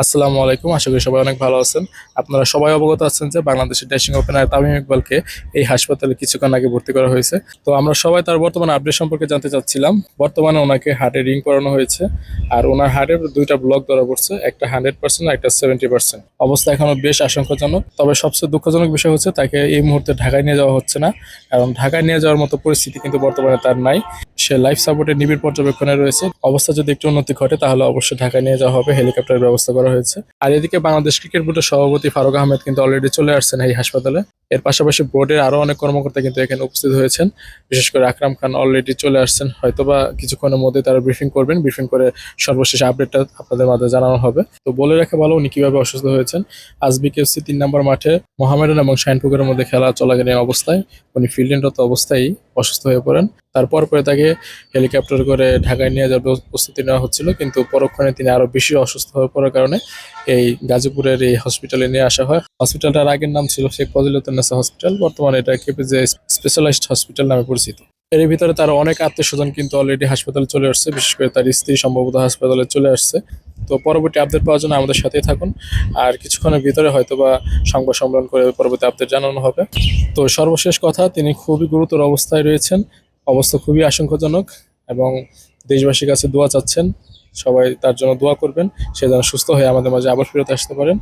আসসালামু আলাইকুম। আশা করি সবাই অনেক ভালো আছেন। আপনারা সবাই অবগত আছেন যে বাংলাদেশের ড্যাশিং ওপেনার তামিম ইকবালকে এই হাসপাতালে কিছুক্ষণ আগে ভর্তি করা হয়েছে। তো আমরা সবাই তার বর্তমানে আপডেট সম্পর্কে জানতে চাচ্ছিলাম। বর্তমানে ওনাকে হার্টে রিং করানো হয়েছে। আর ওনার হার্টের দুইটা ব্লক ধরা পড়ছে, একটা 100% আর একটা 70%। অবস্থা এখনো বেশ আশঙ্কাজনক। তবে সবচেয়ে দুঃখজনক বিষয় হচ্ছে তাকে এই মুহূর্তে ঢাকায় নিয়ে যাওয়া হচ্ছে না, কারণ ঢাকায় নিয়ে যাওয়ার মতো পরিস্থিতি কিন্তু বর্তমানে তার নাই। সে লাইফ সাপোর্টের নিবিড় পর্যবেক্ষণে রয়েছে। অবস্থা যদি একটু উন্নতি ঘটে তাহলে অবশ্যই ঢাকায় নিয়ে যাওয়া হবে, হেলিকপ্টারের ব্যবস্থা করা হয়েছে। আর এদিকে বাংলাদেশ ক্রিকেট বোর্ডের সভাপতি ফারুক আহমেদ কিন্তু অলরেডি চলে আসছেন এই হাসপাতালে। এর পাশাপাশি বোর্ডের আরো অনেক কর্মকর্তা কিন্তু এখানে উপস্থিত হয়েছেন। বিশেষ করে আকরাম খান অলরেডি চলে আসছেন, হয়তোবা কিছুক্ষণের মধ্যে তারা ব্রিফিং করবেন। ব্রিফিং করে সর্বশেষ আপডেটটা আপনাদের মাঝে জানানো হবে। তো বলে রাখা ভালো উনি কিভাবে অসুস্থ হয়েছেন। আজ বিকেএফসি 3 নম্বর মাঠে মোহামেডান এবং শাইনপুকুরের মধ্যে খেলা চলাকালীন অবস্থায় উনি ফিল্ডিংরত অবস্থায় অসুস্থ হয়ে পড়েন। তারপর তাকে হেলিকপ্টার করে ঢাকায় নিয়ে যাওয়ার প্রস্তুতি নেওয়া হচ্ছিল, কিন্তু পরক্ষণে তিনি আরো বেশি অসুস্থ হয়ে পড়ার কারণে এই গাজীপুরের এই হসপিটালে নিয়ে আসা হয়। হসপিটালটার আগের নাম ছিল শেখ ফজিলুদ্দিনেসা হসপিটাল, বর্তমানে এটা কেপিজে স্পেশালাইজড হসপিটাল নামে পরিচিত। এর ভিতরে তার অনেক আত্মীয় স্বজন কিন্তু অলরেডি হাসপাতালে চলে আসছে, বিশেষ করে তার স্ত্রী সম্ভবত হাসপাতালে চলে আসছে। তো পরবর্তী আপডেট পাওয়ার জন্য আমাদের সাথেই থাকুন। আর কিছুক্ষণের ভিতরে হয়তোবা সংবাদ সম্মেলন করে পরবর্তী আপডেট জানানো হবে। তো সর্বশেষ কথা, তিনি খুবই গুরুতর অবস্থায় রয়েছেন। অবস্থা খুবই আশঙ্কাজনক এবং দেশবাসীর কাছে দোয়া চাচ্ছেন। সবাই তার জন্য দোয়া করবেন, সে যেন সুস্থ হয়ে আমাদের মাঝে আবার ফেরত আসতে পারেন।